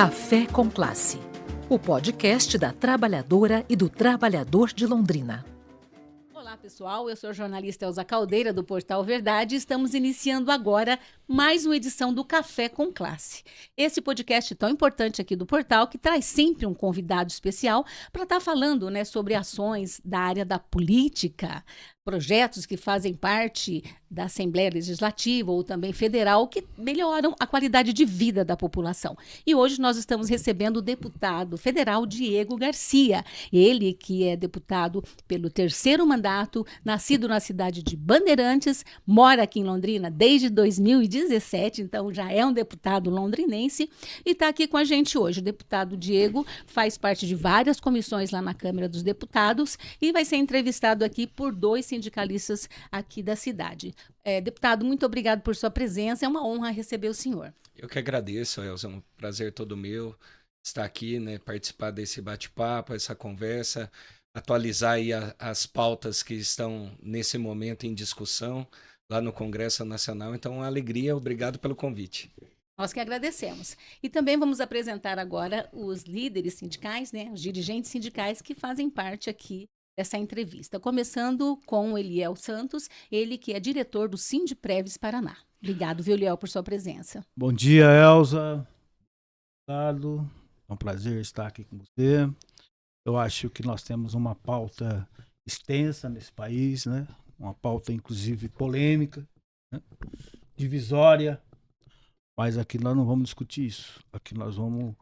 Café com Classe, o podcast da trabalhadora e do trabalhador de Londrina. Olá, pessoal. Eu sou a jornalista Elza Caldeira, do Portal Verdade, e estamos iniciando agora mais uma edição do Café com Classe. Esse podcast tão importante aqui do portal, que traz sempre um convidado especial para estar falando, sobre ações da área da política, projetos que fazem parte da Assembleia Legislativa ou também federal, que melhoram a qualidade de vida da população. E hoje nós estamos recebendo o deputado federal Diego Garcia, ele que é deputado pelo terceiro mandato, nascido na cidade de Bandeirantes, mora aqui em Londrina desde 2017, então já é um deputado londrinense e está aqui com a gente hoje. O deputado Diego faz parte de várias comissões lá na Câmara dos Deputados e vai ser entrevistado aqui por dois sindicalistas aqui da cidade. Deputado, muito obrigado por sua presença, é uma honra receber o senhor. Eu que agradeço, Elza, é um prazer todo meu estar aqui, participar desse bate-papo, essa conversa, atualizar aí as pautas que estão nesse momento em discussão lá no Congresso Nacional. Então, uma alegria, obrigado pelo convite. Nós que agradecemos. E também vamos apresentar agora os líderes sindicais, os dirigentes sindicais que fazem parte aqui dessa entrevista. Começando com o Eliel Santos, ele que é diretor do Sindpreves Paraná. Obrigado, viu, Eliel, por sua presença. Bom dia, Elza. Obrigado. É um prazer estar aqui com você. Eu acho que nós temos uma pauta extensa nesse país, uma pauta, inclusive, polêmica, divisória, mas aqui nós não vamos discutir isso. Aqui nós vamos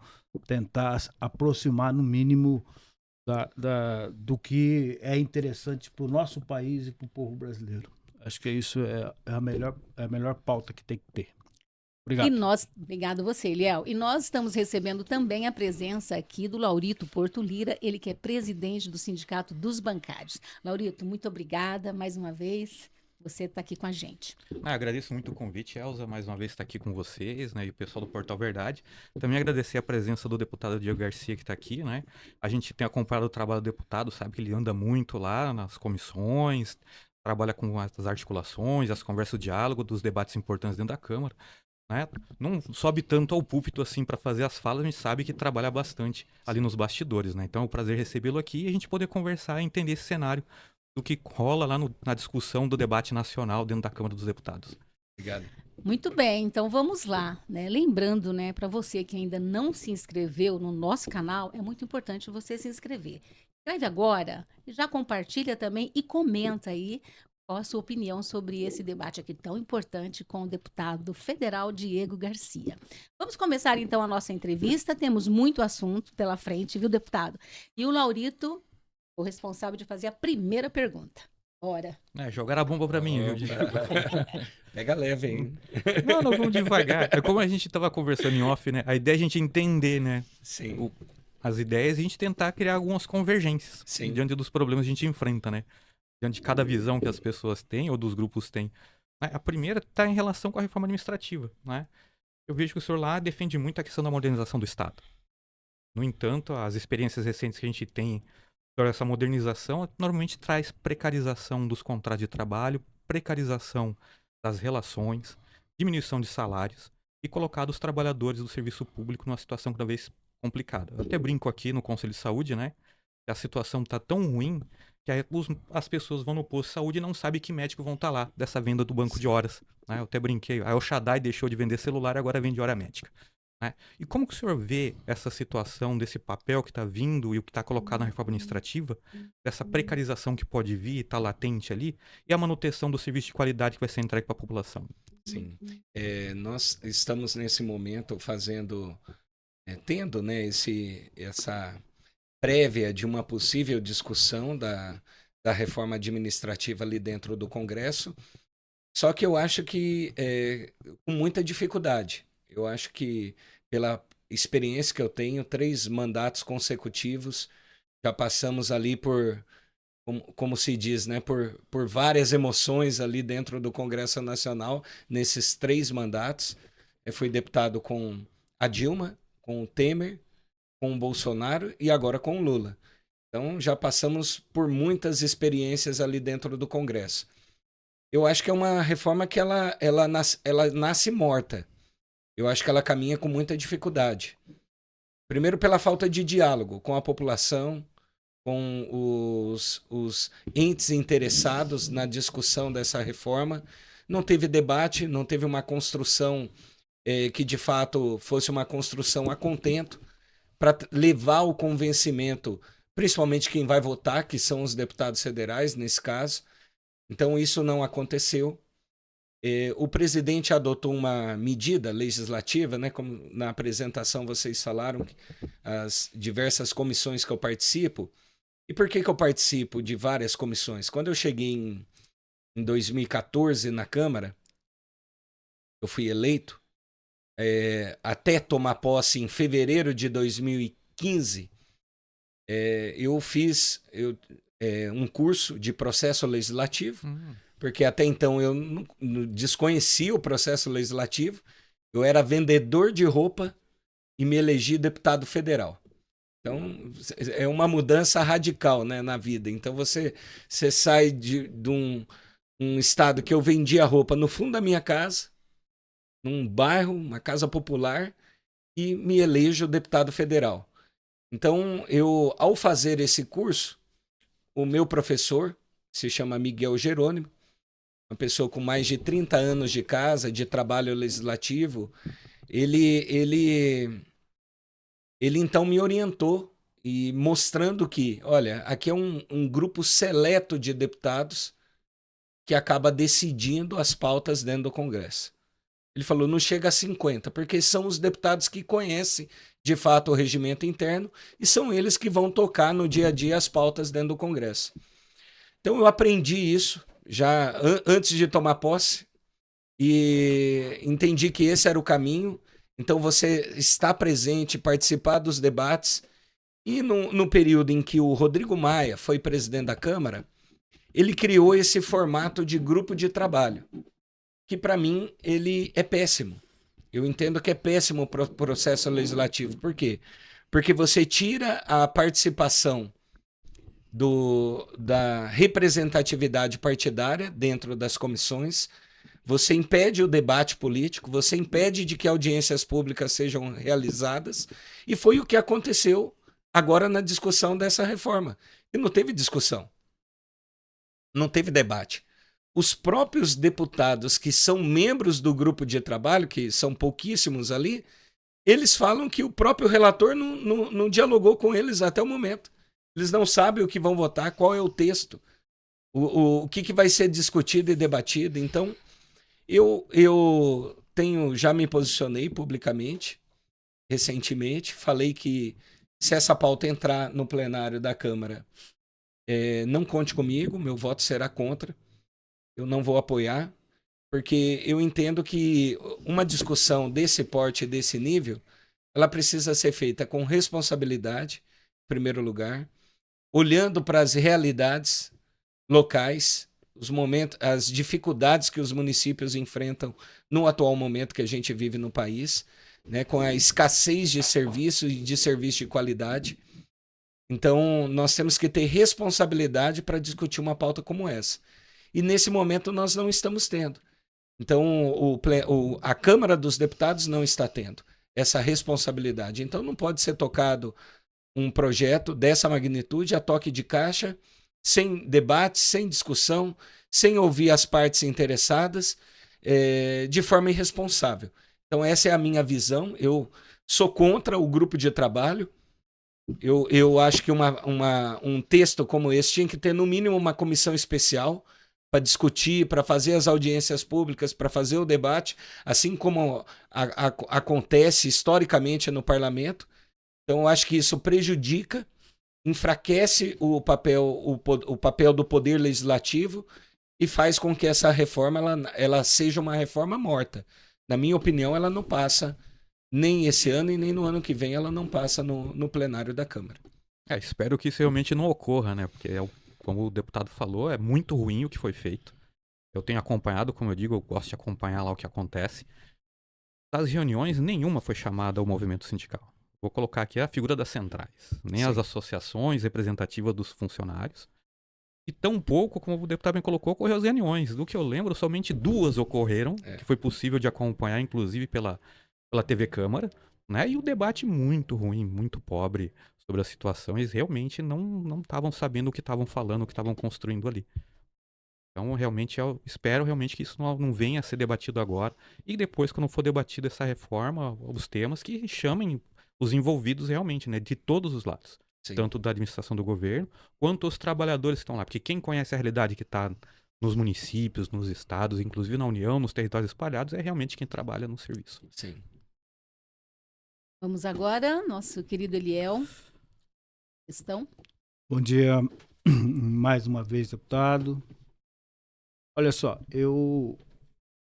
tentar aproximar, no mínimo, do que é interessante para o nosso país e para o povo brasileiro. Acho que isso é a melhor pauta que tem que ter. Obrigado. Obrigado você, Eliel. E nós estamos recebendo também a presença aqui do Laurito Porto Lira, ele que é presidente do Sindicato dos Bancários. Laurito, muito obrigada mais uma vez. Você está aqui com a gente. Agradeço muito o convite, Elza, mais uma vez estar aqui com vocês, e o pessoal do Portal Verdade. Também agradecer a presença do deputado Diego Garcia, que está aqui, A gente tem acompanhado o trabalho do deputado, sabe que ele anda muito lá nas comissões, trabalha com as articulações, as conversas, o diálogo dos debates importantes dentro da Câmara. Não sobe tanto ao púlpito assim para fazer as falas, a gente sabe que trabalha bastante ali nos bastidores, Então é um prazer recebê-lo aqui e a gente poder conversar e entender esse cenário do que rola lá na discussão do debate nacional dentro da Câmara dos Deputados. Obrigado. Muito bem, então vamos lá, Lembrando, para você que ainda não se inscreveu no nosso canal, é muito importante você se inscrever. Inscreve agora, já compartilha também e comenta aí qual a sua opinião sobre esse debate aqui tão importante com o deputado federal Diego Garcia. Vamos começar então a nossa entrevista, temos muito assunto pela frente, viu, deputado? E o Laurito, o responsável de fazer a primeira pergunta. Bora. Jogaram a bomba pra mim, viu? Pega leve, hein? Não, vamos devagar. É como a gente tava conversando em off, A ideia é a gente entender, Sim. As ideias e a gente tentar criar algumas convergências. Sim. Diante dos problemas que a gente enfrenta, Diante de cada visão que as pessoas têm ou dos grupos têm. A primeira está em relação com a reforma administrativa, Eu vejo que o senhor lá defende muito a questão da modernização do Estado. No entanto, as experiências recentes que a gente tem sobre essa modernização normalmente traz precarização dos contratos de trabalho, precarização das relações, diminuição de salários e colocado os trabalhadores do serviço público numa situação cada vez complicada. Eu até brinco aqui no Conselho de Saúde, que a situação está tão ruim que as pessoas vão no posto de saúde e não sabem que médico vão estar lá dessa venda do banco de horas. Eu até brinquei, a El Shaddai deixou de vender celular e agora vende hora médica. E como que o senhor vê essa situação desse papel que está vindo e o que está colocado na reforma administrativa, dessa precarização que pode vir, está latente ali, e a manutenção do serviço de qualidade que vai ser entregue para a população? Sim. Nós estamos nesse momento tendo essa prévia de uma possível discussão da reforma administrativa ali dentro do Congresso, só que eu acho que com muita dificuldade. Eu acho que, pela experiência que eu tenho, 3 mandatos consecutivos, já passamos ali por, como se diz, por várias emoções ali dentro do Congresso Nacional, nesses 3 mandatos. Eu fui deputado com a Dilma, com o Temer, com o Bolsonaro e agora com o Lula. Então, já passamos por muitas experiências ali dentro do Congresso. Eu acho que é uma reforma que ela nasce morta. Eu acho que ela caminha com muita dificuldade. Primeiro, pela falta de diálogo com a população, com os entes interessados na discussão dessa reforma. Não teve debate, não teve uma construção que de fato fosse uma construção a contento para levar o convencimento, principalmente quem vai votar, que são os deputados federais nesse caso. Então isso não aconteceu. O presidente adotou uma medida legislativa, né, como na apresentação vocês falaram, as diversas comissões que eu participo. E por que eu participo de várias comissões? Quando eu cheguei em 2014 na Câmara, eu fui eleito, até tomar posse em fevereiro de 2015, eu fiz um curso de processo legislativo, porque até então eu não desconhecia o processo legislativo, eu era vendedor de roupa e me elegi deputado federal. Então, é uma mudança radical, né, na vida. Então, você sai de um estado que eu vendia roupa no fundo da minha casa, num bairro, uma casa popular, e me elejo deputado federal. Então, ao fazer esse curso, o meu professor, se chama Miguel Jerônimo, uma pessoa com mais de 30 anos de casa, de trabalho legislativo, ele então me orientou e mostrando que, olha, aqui é um grupo seleto de deputados que acaba decidindo as pautas dentro do Congresso. Ele falou, não chega a 50, porque são os deputados que conhecem de fato o regimento interno e são eles que vão tocar no dia a dia as pautas dentro do Congresso. Então eu aprendi isso já antes de tomar posse e entendi que esse era o caminho. Então você está presente, participar dos debates. E no período em que o Rodrigo Maia foi presidente da Câmara, ele criou esse formato de grupo de trabalho, que para mim ele é péssimo. Eu entendo que é péssimo o processo legislativo. Por quê? Porque você tira a participação da representatividade partidária dentro das comissões, você impede o debate político, você impede de que audiências públicas sejam realizadas, e foi o que aconteceu agora na discussão dessa reforma. E não teve discussão, não teve debate. Os próprios deputados que são membros do grupo de trabalho, que são pouquíssimos ali, eles falam que o próprio relator não dialogou com eles até o momento. Eles não sabem o que vão votar, qual é o texto, o que vai ser discutido e debatido. Então, eu já me posicionei publicamente, recentemente, falei que se essa pauta entrar no plenário da Câmara, não conte comigo, meu voto será contra, eu não vou apoiar, porque eu entendo que uma discussão desse porte, desse nível, ela precisa ser feita com responsabilidade, em primeiro lugar, olhando para as realidades locais, os momentos, as dificuldades que os municípios enfrentam no atual momento que a gente vive no país, né, com a escassez de serviços e de serviço de qualidade. Então, nós temos que ter responsabilidade para discutir uma pauta como essa. E nesse momento nós não estamos tendo. Então, a Câmara dos Deputados não está tendo essa responsabilidade. Então, não pode ser tocado um projeto dessa magnitude a toque de caixa, sem debate, sem discussão, sem ouvir as partes interessadas, de forma irresponsável. Então essa é a minha visão. Eu sou contra o grupo de trabalho. Eu acho que um texto como esse tinha que ter no mínimo uma comissão especial para discutir, para fazer as audiências públicas, para fazer o debate, assim como acontece historicamente no parlamento. Então, eu acho que isso prejudica, enfraquece o papel do poder legislativo e faz com que essa reforma ela seja uma reforma morta. Na minha opinião, ela não passa nem esse ano e nem no ano que vem, ela não passa no plenário da Câmara. Espero que isso realmente não ocorra, né? Porque, como o deputado falou, é muito ruim o que foi feito. Eu tenho acompanhado, como eu digo, eu gosto de acompanhar lá o que acontece. Das reuniões, nenhuma foi chamada ao movimento sindical. Vou colocar aqui a figura das centrais, nem as associações representativas dos funcionários. E tão pouco, como o deputado bem colocou, ocorreu as reuniões. Do que eu lembro, somente 2 ocorreram, que foi possível de acompanhar, inclusive pela TV Câmara. né? E o debate muito ruim, muito pobre sobre a situação. Eles realmente não estavam sabendo o que estavam falando, o que estavam construindo ali. Então, realmente, eu espero realmente que isso não venha a ser debatido agora. E depois, quando for debatida essa reforma, os temas, que chamem os envolvidos realmente, né? De todos os lados. Sim. Tanto da administração do governo, quanto os trabalhadores que estão lá. Porque quem conhece a realidade que está nos municípios, nos estados, inclusive na União, nos territórios espalhados, é realmente quem trabalha no serviço. Sim. Vamos agora, nosso querido Eliel. Questão? Bom dia, mais uma vez, deputado. Olha só,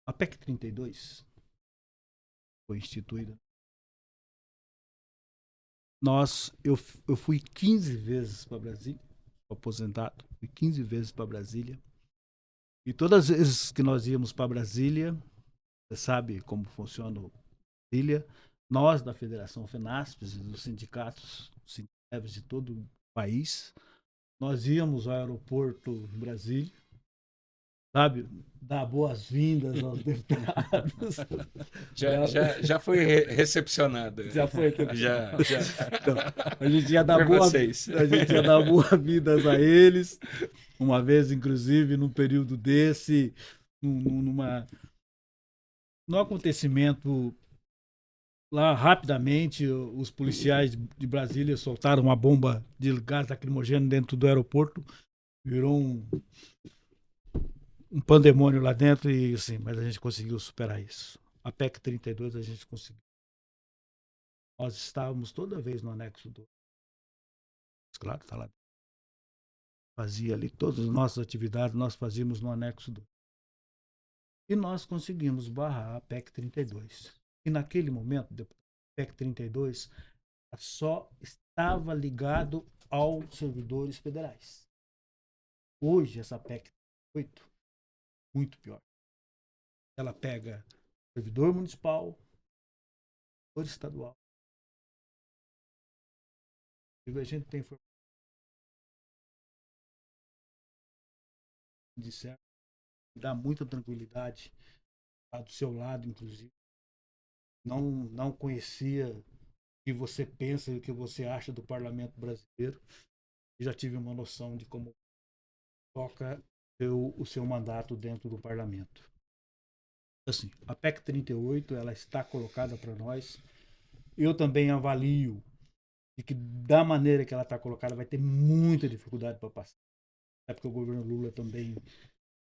a PEC 32 foi instituída. Eu fui 15 vezes para Brasília, aposentado, fui 15 vezes para Brasília. E todas as vezes que nós íamos para Brasília, você sabe como funciona Brasília, nós da Federação FENASPES e dos sindicatos de todo o país, nós íamos ao aeroporto em Brasília, sabe, dar boas-vindas aos deputados. Já foi recepcionado. Já foi. Já. Então, a gente ia dar vocês. boas-vindas a eles. Uma vez, inclusive, num período desse, num acontecimento lá, rapidamente, os policiais de Brasília soltaram uma bomba de gás lacrimogêneo dentro do aeroporto. Virou um pandemônio lá dentro, e assim, mas a gente conseguiu superar isso. A PEC 32 a gente conseguiu. Nós estávamos toda vez no anexo 2. Claro, está lá. Fazia ali todas as nossas atividades, nós fazíamos no anexo 2. E nós conseguimos barrar a PEC 32. E naquele momento, a PEC 32 só estava ligado aos servidores federais. Hoje, essa PEC 38 muito pior. Ela pega servidor municipal, servidor estadual. A gente tem informação de certo, dá muita tranquilidade do seu lado, inclusive. Não conhecia o que você pensa e o que você acha do parlamento brasileiro. Já tive uma noção de como toca o seu mandato dentro do parlamento. Assim, a PEC 38 ela está colocada para nós. Eu também avalio de que da maneira que ela está colocada vai ter muita dificuldade para passar. É porque o governo Lula também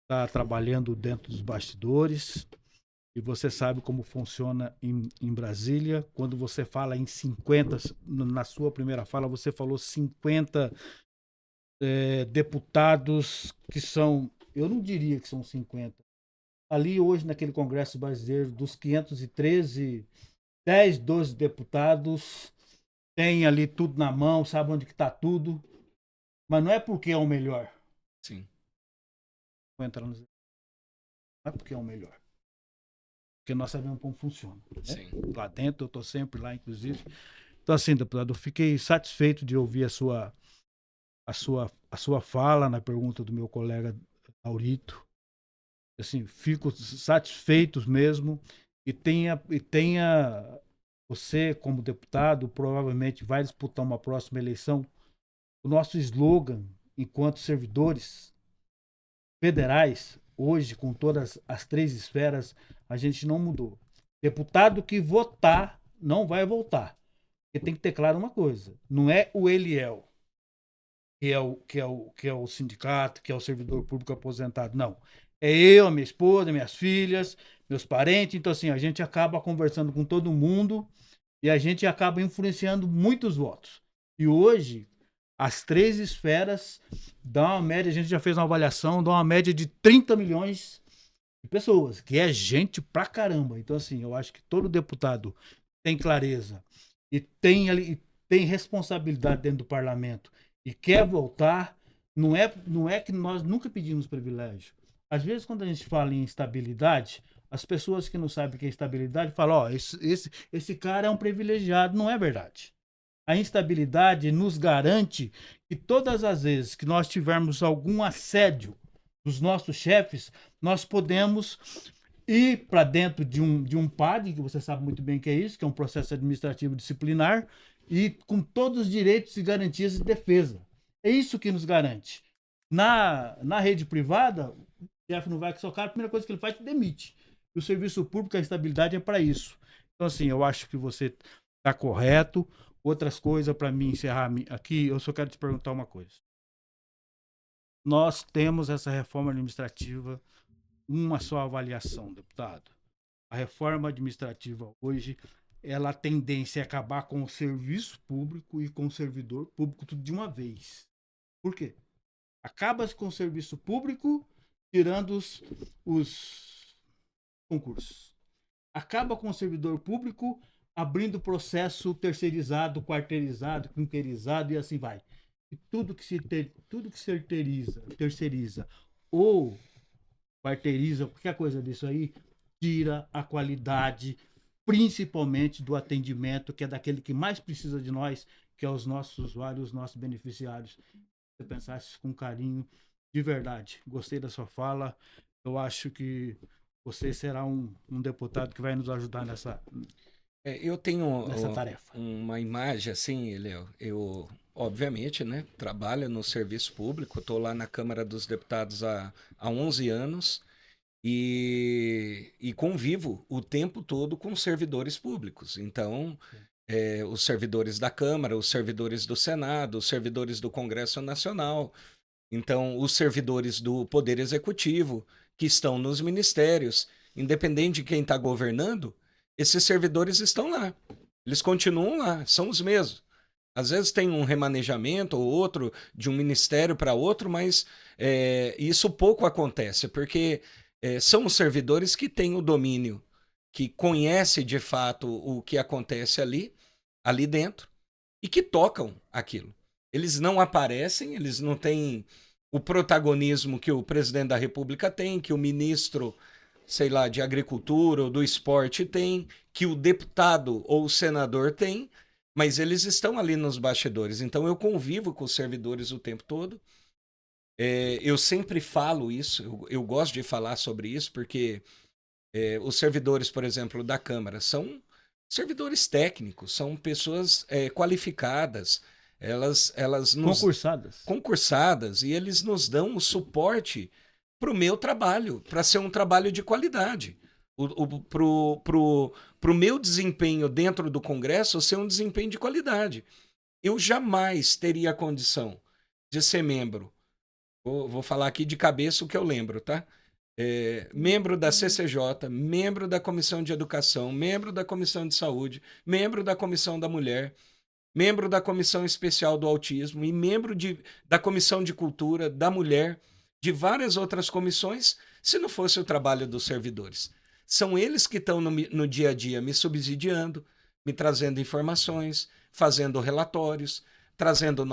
está trabalhando dentro dos bastidores. E você sabe como funciona em Brasília. Quando você fala em 50, na sua primeira fala, você falou 50 deputados que são, eu não diria que são 50. Ali hoje, naquele Congresso Brasileiro, dos 513, 10, 12 deputados tem ali tudo na mão, sabe onde que está tudo. Mas não é porque é o melhor. Sim. Vou entrar no... Não é porque é o melhor. Porque nós sabemos como funciona. Né? Sim. Lá dentro, eu estou sempre lá, inclusive. Então, assim, deputado, eu fiquei satisfeito de ouvir a sua fala na pergunta do meu colega Aurito. Assim, fico satisfeito mesmo. E tenha você, como deputado, provavelmente vai disputar uma próxima eleição. O nosso slogan, enquanto servidores federais, hoje, com todas as 3 esferas, a gente não mudou. Deputado que votar não vai voltar. Porque tem que ter claro uma coisa: não é o Eliel, que é o sindicato, que é o servidor público aposentado. Não. É eu, a minha esposa, minhas filhas, meus parentes. Então, assim, a gente acaba conversando com todo mundo e a gente acaba influenciando muitos votos. E hoje, as 3 esferas dão uma média, a gente já fez uma avaliação, dá uma média de 30 milhões de pessoas, que é gente pra caramba. Então, assim, eu acho que todo deputado tem clareza e tem responsabilidade dentro do parlamento e quer voltar. Não é que nós nunca pedimos privilégio. Às vezes, quando a gente fala em estabilidade, as pessoas que não sabem o que é estabilidade falam: ó, esse cara é um privilegiado. Não é verdade. A instabilidade nos garante que todas as vezes que nós tivermos algum assédio dos nossos chefes, nós podemos ir para dentro de um PAD, que você sabe muito bem que é isso, que é um processo administrativo disciplinar, e com todos os direitos e garantias de defesa. É isso que nos garante. Na rede privada, o chefe não vai com seu cara, a primeira coisa que ele faz é demite. E o serviço público, a estabilidade é para isso. Então, assim, eu acho que você está correto. Outras coisas, para mim encerrar aqui, eu só quero te perguntar uma coisa. Nós temos essa reforma administrativa, uma só avaliação, deputado. A reforma administrativa hoje, ela a tendência é acabar com o serviço público e com o servidor público tudo de uma vez. Por quê? Acaba-se com o serviço público, tirando os concursos. Acaba com o servidor público, abrindo processo terceirizado, quarteirizado, quinqueirizado e assim vai. E tudo que se terceiriza ou quarteiriza, qualquer coisa disso aí, tira a qualidade, principalmente do atendimento, que é daquele que mais precisa de nós, que é os nossos usuários, os nossos beneficiários. Se você pensasse com carinho, de verdade, gostei da sua fala, eu acho que você será um deputado que vai nos ajudar nessa Eu tenho tarefa. uma imagem assim, Léo. Eu, obviamente, né, trabalho no serviço público, estou lá na Câmara dos Deputados há 11 anos e convivo o tempo todo com servidores públicos. Então, os servidores da Câmara, os servidores do Senado, os servidores do Congresso Nacional, então, os servidores do Poder Executivo que estão nos ministérios, independente de quem está governando, esses servidores estão lá. Eles continuam lá, são os mesmos. Às vezes tem um remanejamento ou outro de um ministério para outro, mas isso pouco acontece, porque são os servidores que têm o domínio, que conhecem de fato o que acontece ali dentro e que tocam aquilo. Eles não aparecem, eles não têm o protagonismo que o presidente da República tem, que o ministro, sei lá, de agricultura ou do esporte tem, que o deputado ou o senador tem, mas eles estão ali nos bastidores. Então eu convivo com os servidores o tempo todo. Eu sempre falo isso, eu gosto de falar sobre isso, porque os servidores, por exemplo, da Câmara são servidores técnicos, são pessoas qualificadas, elas nos... concursadas, e eles nos dão o suporte para o meu trabalho, para ser um trabalho de qualidade. Para o meu desempenho dentro do Congresso ser um desempenho de qualidade. Eu jamais teria a condição de ser membro, vou falar aqui de cabeça o que eu lembro, tá? Membro da CCJ, membro da Comissão de Educação, membro da Comissão de Saúde, membro da Comissão da Mulher, membro da Comissão Especial do Autismo e membro da Comissão de Cultura, da Mulher, de várias outras comissões, se não fosse o trabalho dos servidores. São eles que estão no dia a dia me subsidiando, me trazendo informações, fazendo relatórios, trazendo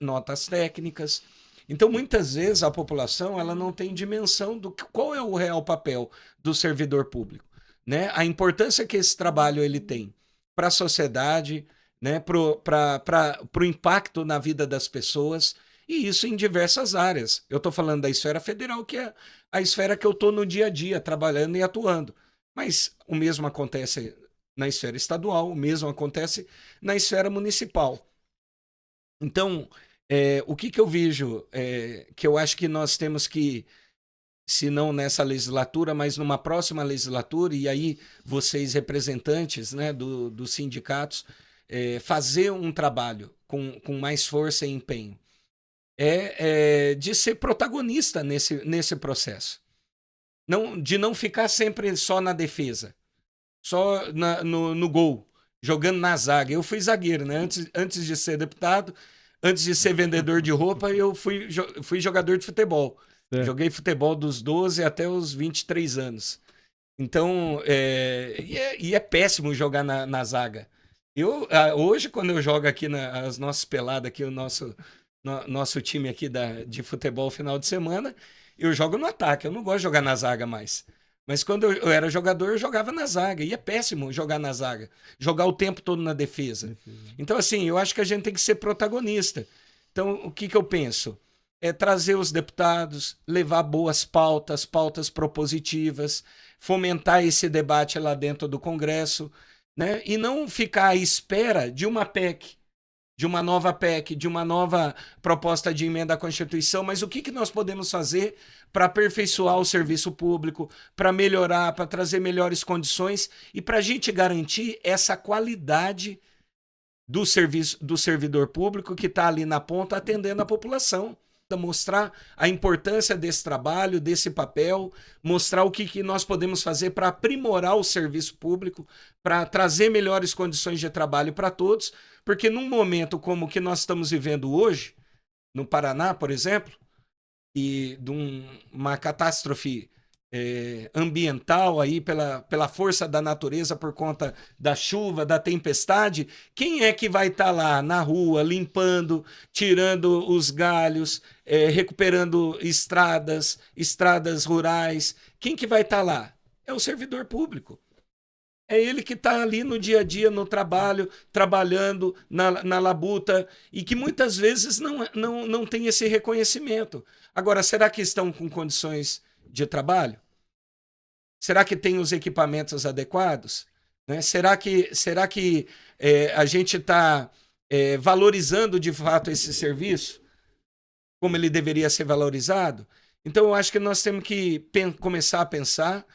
notas técnicas. Então, muitas vezes, a população ela não tem dimensão do qual é o real papel do servidor público, né? A importância que esse trabalho ele tem para a sociedade, né? Para o impacto na vida das pessoas, e isso em diversas áreas. Eu estou falando da esfera federal, que é a esfera que eu estou no dia a dia, trabalhando e atuando. Mas o mesmo acontece na esfera estadual, o mesmo acontece na esfera municipal. Então, o que eu vejo, que eu acho que nós temos que, se não nessa legislatura, mas numa próxima legislatura, e aí vocês representantes, né, dos sindicatos, fazer um trabalho com mais força e empenho, de ser protagonista nesse processo. De não ficar sempre só na defesa, só no gol, jogando na zaga. Eu fui zagueiro, né? Antes de ser deputado, antes de ser vendedor de roupa, eu fui jogador de futebol. Joguei futebol dos 12 até os 23 anos. Então, é péssimo jogar na zaga. Hoje, quando eu jogo aqui as nossas peladas, aqui, o nosso time aqui de futebol final de semana, eu jogo no ataque, eu não gosto de jogar na zaga mais. Mas quando eu era jogador, eu jogava na zaga. E é péssimo jogar na zaga. Jogar o tempo todo na defesa. Então, assim, eu acho que a gente tem que ser protagonista. Então, o que eu penso? trazer os deputados, levar boas pautas, pautas propositivas, fomentar esse debate lá dentro do Congresso, né? E não ficar à espera de uma PEC, de uma nova PEC, de uma nova proposta de emenda à Constituição, mas o que nós podemos fazer para aperfeiçoar o serviço público, para melhorar, para trazer melhores condições e para a gente garantir essa qualidade do serviço do servidor público que está ali na ponta atendendo a população. Mostrar a importância desse trabalho, desse papel, mostrar o que nós podemos fazer para aprimorar o serviço público, para trazer melhores condições de trabalho para todos, porque num momento como o que nós estamos vivendo hoje, no Paraná, por exemplo, e de uma catástrofe ambiental aí pela força da natureza por conta da chuva, da tempestade, quem é que vai estar lá na rua limpando, tirando os galhos, recuperando estradas rurais? Quem que vai estar lá? É o servidor público. É ele que está ali no dia a dia, no trabalho, trabalhando na labuta e que muitas vezes não tem esse reconhecimento. Agora, será que estão com condições de trabalho? Será que tem os equipamentos adequados? Né? Será que a gente está valorizando de fato esse serviço como ele deveria ser valorizado? Então, eu acho que nós temos que começar a pensar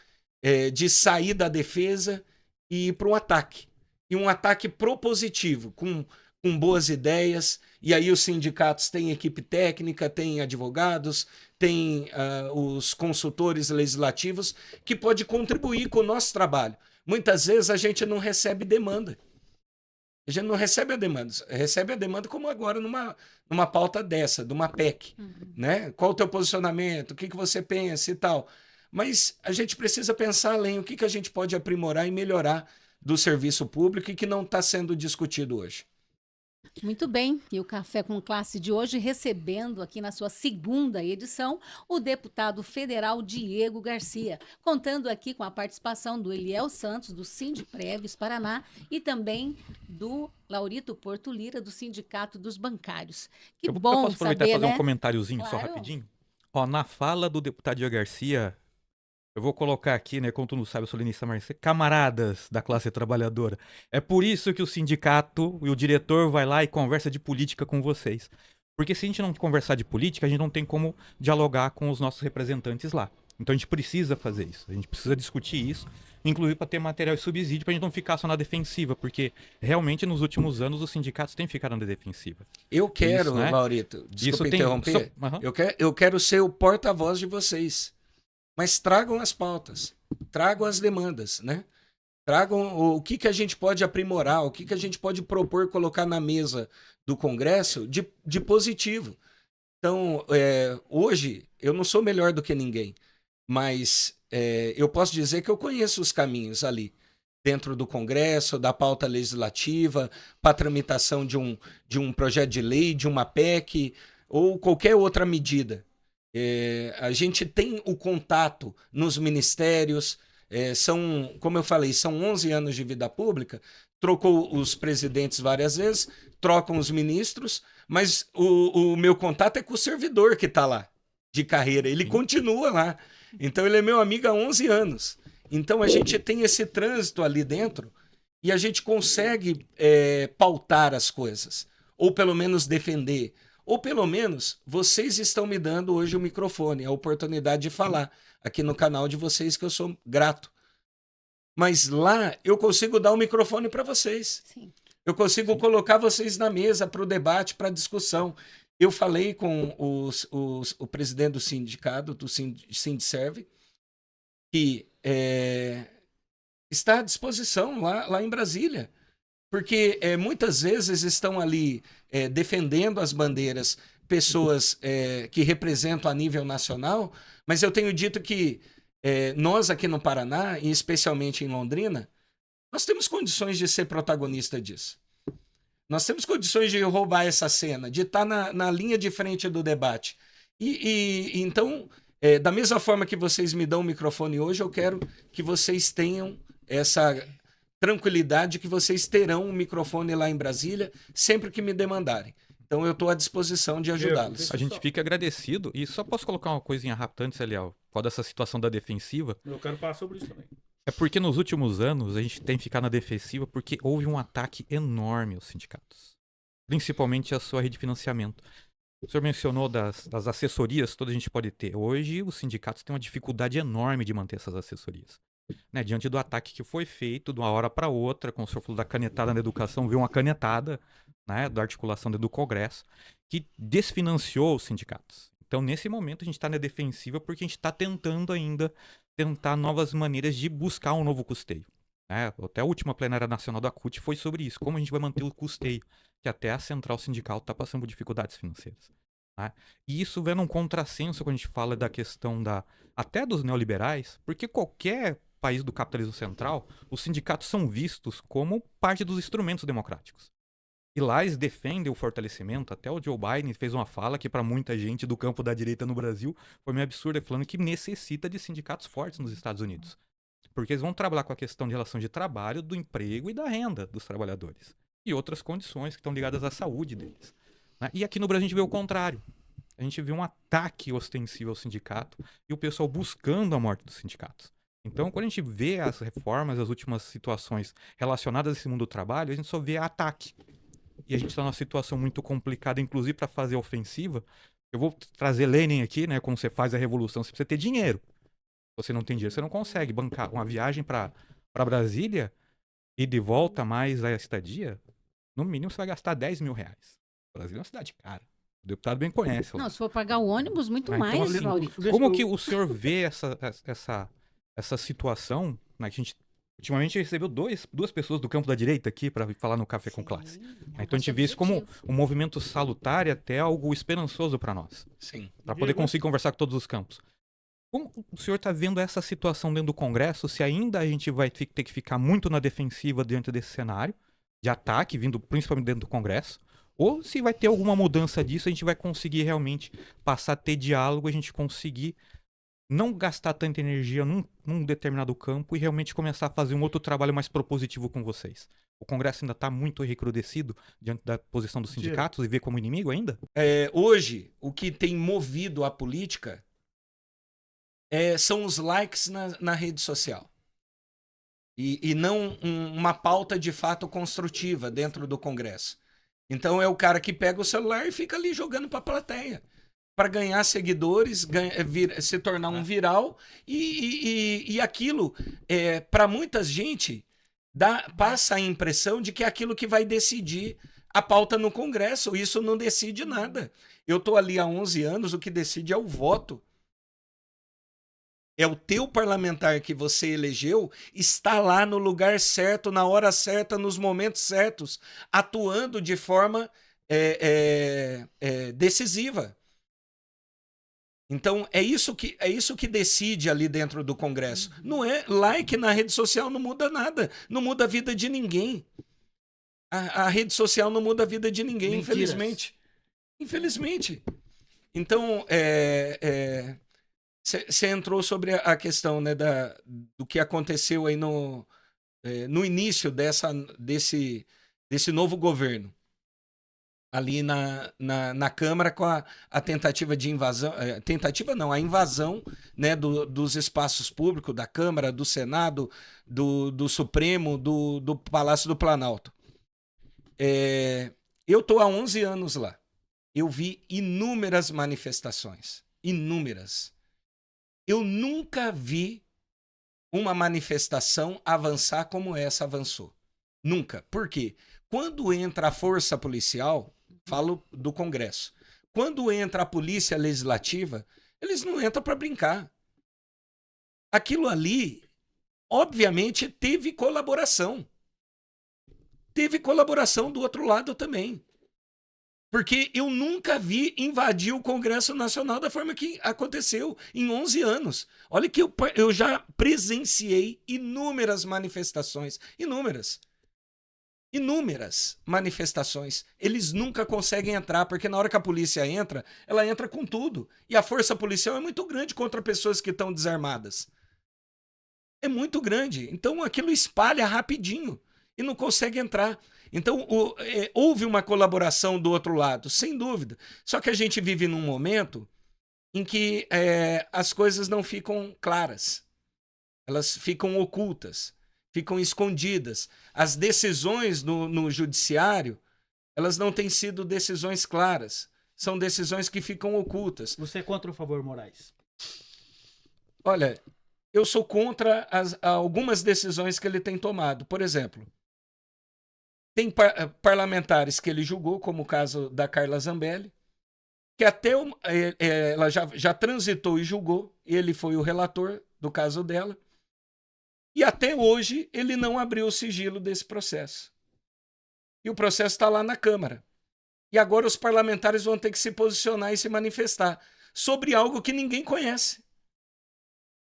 de sair da defesa e ir para um ataque. E um ataque propositivo, com boas ideias. E aí os sindicatos têm equipe técnica, têm advogados, têm os consultores legislativos que podem contribuir com o nosso trabalho. Muitas vezes a gente não recebe demanda. A gente não recebe a demanda como agora numa pauta dessa, de uma PEC. Né? Qual o teu posicionamento? O que você pensa e tal? Mas a gente precisa pensar além, o que a gente pode aprimorar e melhorar do serviço público e que não está sendo discutido hoje. Muito bem, e o Café com Classe de hoje recebendo aqui na sua segunda edição o deputado federal Diego Garcia, contando aqui com a participação do Eliel Santos, do Sindiprévios Paraná, e também do Laurito Porto Lira, do Sindicato dos Bancários. Que bom eu posso aproveitar saber, e fazer né? um comentáriozinho Claro. só rapidinho? Ó, na fala do deputado Diego Garcia, eu vou colocar aqui, né, como tu não sabe, eu sou Lenista Marcia, camaradas da classe trabalhadora. É por isso que o sindicato e o diretor vai lá e conversa de política com vocês. Porque se a gente não conversar de política, a gente não tem como dialogar com os nossos representantes lá. Então a gente precisa fazer isso, a gente precisa discutir isso, inclusive para ter material e subsídio, para a gente não ficar só na defensiva, porque realmente nos últimos anos os sindicatos têm ficado na defensiva. Eu quero, Isso, né? Laurito, desculpa Isso interromper, eu quero ser o porta-voz de vocês. Mas tragam as pautas, tragam as demandas, né? Tragam o que a gente pode aprimorar, o que a gente pode propor, colocar na mesa do Congresso de positivo. Então, hoje, eu não sou melhor do que ninguém, mas eu posso dizer que eu conheço os caminhos ali, dentro do Congresso, da pauta legislativa, para a tramitação de um projeto de lei, de uma PEC, ou qualquer outra medida. A gente tem o contato nos ministérios, como eu falei, são 11 anos de vida pública, trocou os presidentes várias vezes, trocam os ministros, mas o meu contato é com o servidor que está lá, de carreira, ele continua lá, então ele é meu amigo há 11 anos. Então a gente tem esse trânsito ali dentro e a gente consegue pautar as coisas, ou pelo menos defender. Ou pelo menos, vocês estão me dando hoje o microfone, a oportunidade de falar aqui no canal de vocês, que eu sou grato. Mas lá eu consigo dar o microfone para vocês. Sim. Eu consigo colocar vocês na mesa para o debate, para a discussão. Eu falei com o presidente do sindicato, do Sindserve, que está à disposição lá em Brasília. Porque muitas vezes estão ali defendendo as bandeiras pessoas que representam a nível nacional, mas eu tenho dito que nós aqui no Paraná, e especialmente em Londrina, nós temos condições de ser protagonista disso. Nós temos condições de roubar essa cena, de estar na linha de frente do debate. Então, da mesma forma que vocês me dão o microfone hoje, eu quero que vocês tenham essa tranquilidade que vocês terão um microfone lá em Brasília sempre que me demandarem. Então eu estou à disposição de ajudá-los. A gente fica agradecido. E só posso colocar uma coisinha rápida antes, Eliel, qual dessa situação da defensiva. Eu quero falar sobre isso também. É porque nos últimos anos a gente tem que ficar na defensiva porque houve um ataque enorme aos sindicatos. Principalmente a sua rede de financiamento. O senhor mencionou das assessorias, toda a gente pode ter. Hoje os sindicatos têm uma dificuldade enorme de manter essas assessorias. Né, diante do ataque que foi feito de uma hora para outra, como o senhor falou da canetada na educação, veio uma canetada, né, da articulação do Congresso, que desfinanciou os sindicatos. Então, nesse momento, a gente está na defensiva porque a gente está tentando ainda tentar novas maneiras de buscar um novo custeio. Né? Até a última plenária nacional da CUT foi sobre isso, como a gente vai manter o custeio, que até a central sindical está passando por dificuldades financeiras. Né? E isso vem num contrassenso quando a gente fala da questão até dos neoliberais, porque qualquer país do capitalismo central, os sindicatos são vistos como parte dos instrumentos democráticos. E lá eles defendem o fortalecimento. Até o Joe Biden fez uma fala que para muita gente do campo da direita no Brasil foi meio absurda, falando que necessita de sindicatos fortes nos Estados Unidos. Porque eles vão trabalhar com a questão de relação de trabalho, do emprego e da renda dos trabalhadores. E outras condições que estão ligadas à saúde deles. Né? E aqui no Brasil a gente vê o contrário. A gente vê um ataque ostensivo ao sindicato e o pessoal buscando a morte dos sindicatos. Então, quando a gente vê as reformas, as últimas situações relacionadas a esse mundo do trabalho, a gente só vê ataque. E a gente está numa situação muito complicada, inclusive para fazer ofensiva. Eu vou trazer Lenin aqui, né? Como você faz a revolução, você precisa ter dinheiro. Se você não tem dinheiro, você não consegue bancar uma viagem para Brasília e de volta mais a estadia. No mínimo, você vai gastar R$10 mil. Brasília é uma cidade cara. O deputado bem conhece. Não, se for pagar o ônibus, muito Então, mais, assim, Maurício. como que o senhor vê essa situação, né, que a gente ultimamente recebeu duas pessoas do campo da direita aqui para falar no Café com Classe. Então a gente vê isso como um movimento salutar e até algo esperançoso para nós. Sim. Para poder conseguir conversar com todos os campos. Como o senhor está vendo essa situação dentro do Congresso? Se ainda a gente vai ter que ficar muito na defensiva diante desse cenário de ataque, vindo principalmente dentro do Congresso, ou se vai ter alguma mudança disso, a gente vai conseguir realmente passar a ter diálogo, a gente conseguir não gastar tanta energia num determinado campo e realmente começar a fazer um outro trabalho mais propositivo com vocês. O Congresso ainda está muito recrudescido diante da posição dos sindicatos e vê como inimigo ainda? Hoje, o que tem movido a política são os likes na rede social. E não uma pauta de fato construtiva dentro do Congresso. Então é o cara que pega o celular e fica ali jogando para a plateia. Para ganhar seguidores, se tornar um viral. E aquilo, para muita gente, passa a impressão de que é aquilo que vai decidir a pauta no Congresso. Isso não decide nada. Eu estou ali há 11 anos, o que decide é o voto. É o teu parlamentar que você elegeu, está lá no lugar certo, na hora certa, nos momentos certos, atuando de forma decisiva. Então, é isso que decide ali dentro do Congresso. Não é like na rede social, não muda nada. Não muda a vida de ninguém. A rede social não muda a vida de ninguém, Mentiras. infelizmente. Infelizmente. Então, você entrou sobre a questão, né, do que aconteceu aí no início desse novo governo. Ali na Câmara com a tentativa de invasão, a invasão, né, dos espaços públicos, da Câmara, do Senado, do Supremo, do Palácio do Planalto. Eu estou há 11 anos lá. Eu vi inúmeras manifestações. Inúmeras. Eu nunca vi uma manifestação avançar como essa avançou. Nunca. Por quê? Quando entra a força policial, falo do Congresso, quando entra a polícia legislativa, eles não entram para brincar. Aquilo ali, obviamente, teve colaboração. Teve colaboração do outro lado também. Porque eu nunca vi invadir o Congresso Nacional da forma que aconteceu em 11 anos. Olha que eu já presenciei inúmeras manifestações. Inúmeras manifestações. Eles nunca conseguem entrar, porque na hora que a polícia entra, ela entra com tudo. E a força policial é muito grande contra pessoas que estão desarmadas. É muito grande. Então aquilo espalha rapidinho. e não consegue entrar. Então, houve uma colaboração do outro lado, sem dúvida. Só que a gente vive num momento em que as coisas não ficam claras. Elas ficam ocultas, ficam escondidas. As decisões no judiciário, elas não têm sido decisões claras. São decisões que ficam ocultas. Você é contra o favor Moraes? Olha, eu sou contra algumas decisões que ele tem tomado. Por exemplo, tem parlamentares que ele julgou, como o caso da Carla Zambelli, que até ela já transitou e julgou, ele foi o relator do caso dela, e até hoje ele não abriu o sigilo desse processo. E o processo está lá na Câmara. E agora os parlamentares vão ter que se posicionar e se manifestar sobre algo que ninguém conhece.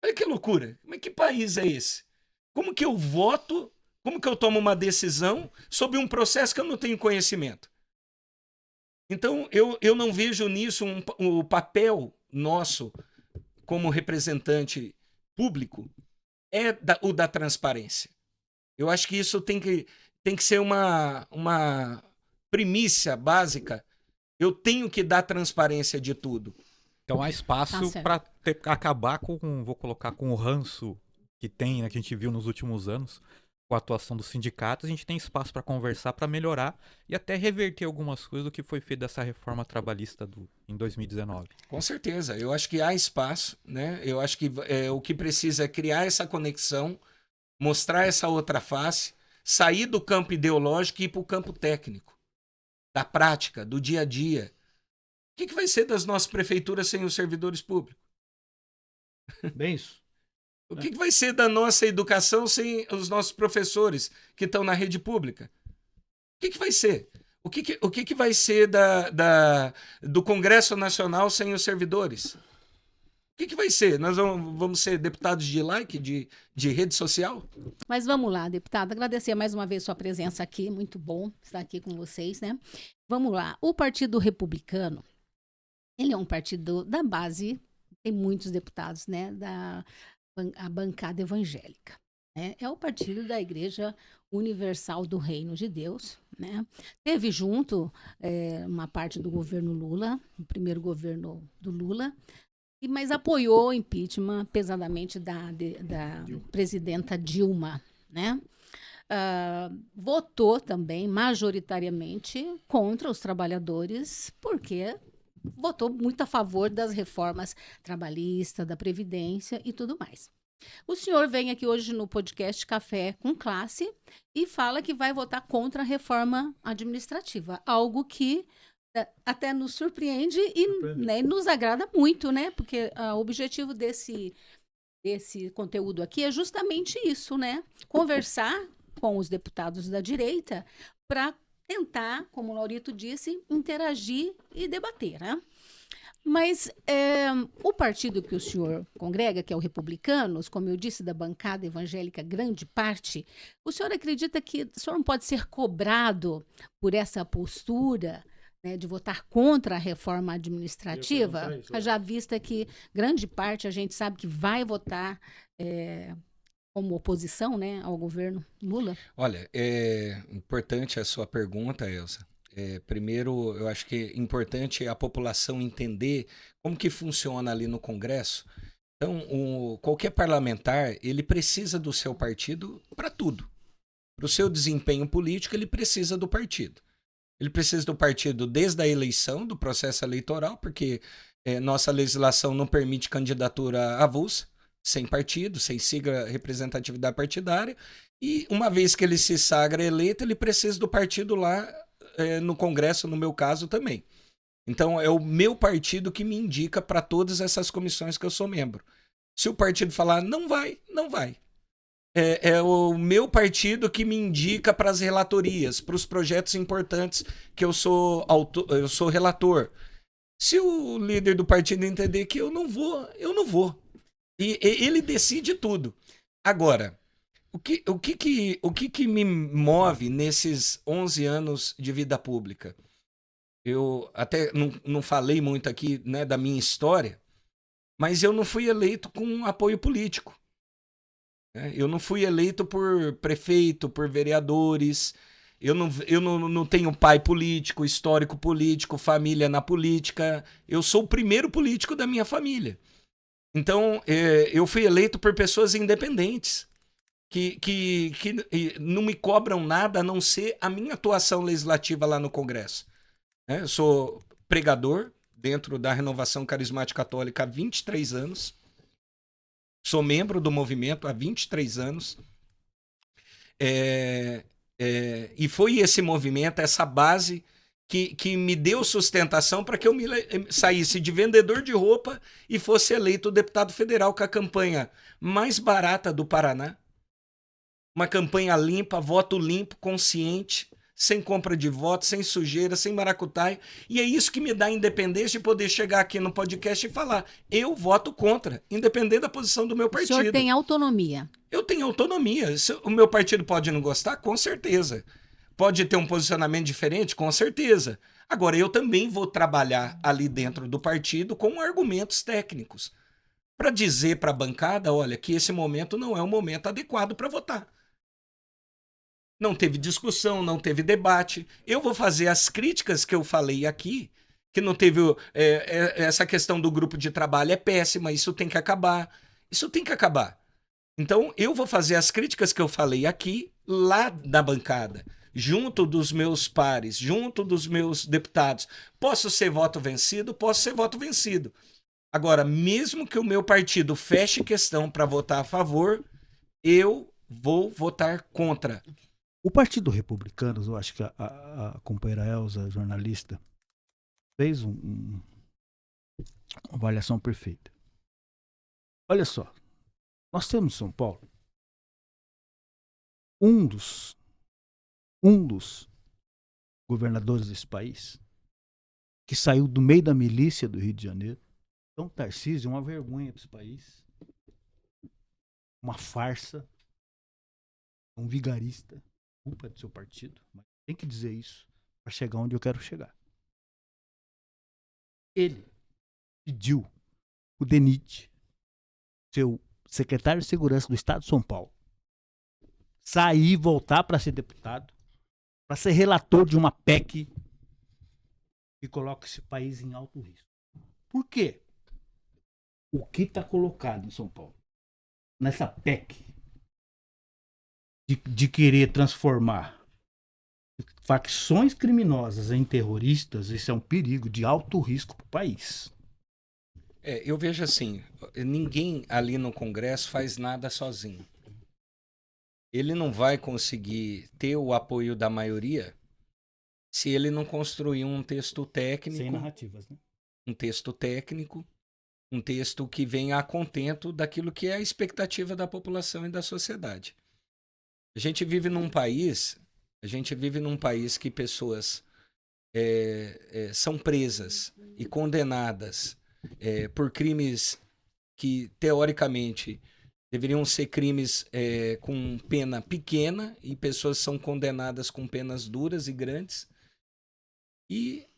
Olha que loucura. Mas que país é esse? Como que eu voto, como que eu tomo uma decisão sobre um processo que eu não tenho conhecimento? Então, eu não vejo nisso o papel nosso como representante público o da transparência. Eu acho que isso tem que ser uma primícia básica. Eu tenho que dar transparência de tudo. Então há espaço para acabar vou colocar, com o ranço que tem, né, que a gente viu nos últimos anos, com a atuação dos sindicatos. A gente tem espaço para conversar, para melhorar e até reverter algumas coisas do que foi feito dessa reforma trabalhista em 2019. Com certeza, eu acho que há espaço, né? Eu acho que o que precisa é criar essa conexão, mostrar essa outra face, sair do campo ideológico e ir para o campo técnico, da prática, do dia a dia. O que vai ser das nossas prefeituras sem os servidores públicos? Bem isso. O que vai ser da nossa educação sem os nossos professores que estão na rede pública? O que vai ser? O que vai ser do Congresso Nacional sem os servidores? O que vai ser? Nós vamos ser deputados de like, de rede social? Mas vamos lá, deputado. Agradecer mais uma vez sua presença aqui. Muito bom estar aqui com vocês, né? Vamos lá. O Partido Republicano, ele é um partido da base, tem muitos deputados, né? A bancada evangélica. Né? É o partido da Igreja Universal do Reino de Deus. Né? Teve junto uma parte do governo Lula, o primeiro governo do Lula, mas apoiou o impeachment pesadamente da presidenta Dilma. Né? Votou também majoritariamente contra os trabalhadores, porque votou muito a favor das reformas trabalhistas, da Previdência e tudo mais. O senhor vem aqui hoje no podcast Café com Classe e fala que vai votar contra a reforma administrativa, algo que até nos surpreende e né, nos agrada muito, né? Porque o objetivo desse conteúdo aqui é justamente isso, né? Conversar com os deputados da direita para tentar, como o Laurito disse, interagir e debater, né? Mas o partido que o senhor congrega, que é o Republicanos, como eu disse, da bancada evangélica, grande parte, o senhor acredita que o senhor não pode ser cobrado por essa postura, né, de votar contra a reforma administrativa? Já vista que grande parte a gente sabe que vai votar como oposição, né, ao governo Lula? Olha, é importante a sua pergunta, Elza. Primeiro, eu acho que é importante a população entender como que funciona ali no Congresso. Então, qualquer parlamentar, ele precisa do seu partido para tudo. Para o seu desempenho político, ele precisa do partido. Ele precisa do partido desde a eleição, do processo eleitoral, porque nossa legislação não permite candidatura avulsa, sem partido, sem sigla representatividade partidária. E uma vez que ele se sagra eleito, ele precisa do partido lá no Congresso, no meu caso também. Então, é o meu partido que me indica para todas essas comissões que eu sou membro. Se o partido falar não vai, não vai. É o meu partido que me indica para as relatorias, para os projetos importantes que eu sou relator. Se o líder do partido entender que eu não vou, eu não vou. E ele decide tudo. Agora, o que me move nesses 11 anos de vida pública? Eu até não falei muito aqui, né, da minha história, mas eu não fui eleito com apoio político. né? Eu não fui eleito por prefeito, por vereadores. Eu não tenho pai político, histórico político, família na política. Eu sou o primeiro político da minha família. Então, eu fui eleito por pessoas independentes, que não me cobram nada a não ser a minha atuação legislativa lá no Congresso. Eu sou pregador dentro da Renovação Carismática Católica há 23 anos. Sou membro do movimento há 23 anos. E foi esse movimento, essa base, que me deu sustentação para que eu saísse de vendedor de roupa e fosse eleito deputado federal com a campanha mais barata do Paraná. Uma campanha limpa, voto limpo, consciente, sem compra de voto, sem sujeira, sem maracutaia. E é isso que me dá a independência de poder chegar aqui no podcast e falar: eu voto contra, independente da posição do meu partido. O senhor tem autonomia. Eu tenho autonomia. O meu partido pode não gostar? Com certeza. Pode ter um posicionamento diferente? Com certeza. Agora, eu também vou trabalhar ali dentro do partido com argumentos técnicos para dizer para a bancada, olha, que esse momento não é um momento adequado para votar. Não teve discussão, não teve debate. Eu vou fazer as críticas que eu falei aqui, que não teve... essa questão do grupo de trabalho é péssima, isso tem que acabar. Isso tem que acabar. Então, eu vou fazer as críticas que eu falei aqui, lá na bancada, junto dos meus pares, junto dos meus deputados. Posso ser voto vencido? Posso ser voto vencido. Agora, mesmo que o meu partido feche questão para votar a favor, eu vou votar contra. O Partido Republicano, eu acho que a companheira Elza, jornalista, fez uma avaliação perfeita. Olha só, nós temos em São Paulo um dos governadores desse país que saiu do meio da milícia do Rio de Janeiro. Então, Tarcísio é uma vergonha para esse país, uma farsa, um vigarista. Culpa do seu partido, mas tem que dizer isso para chegar onde eu quero chegar. Ele pediu o DENIT, seu secretário de Segurança do Estado de São Paulo, sair e voltar para ser deputado, para ser relator de uma PEC que coloca esse país em alto risco. Por quê? O que está colocado em São Paulo nessa PEC de querer transformar facções criminosas em terroristas, isso é um perigo de alto risco para o país. Eu vejo assim, ninguém ali no Congresso faz nada sozinho. Ele não vai conseguir ter o apoio da maioria se ele não construir um texto técnico. Sem narrativas, né? Um texto técnico, um texto que venha a contento daquilo que é a expectativa da população e da sociedade. A gente vive num país que pessoas são presas e condenadas por crimes que, teoricamente, deveriam ser crimes com pena pequena, e pessoas são condenadas com penas duras e grandes, e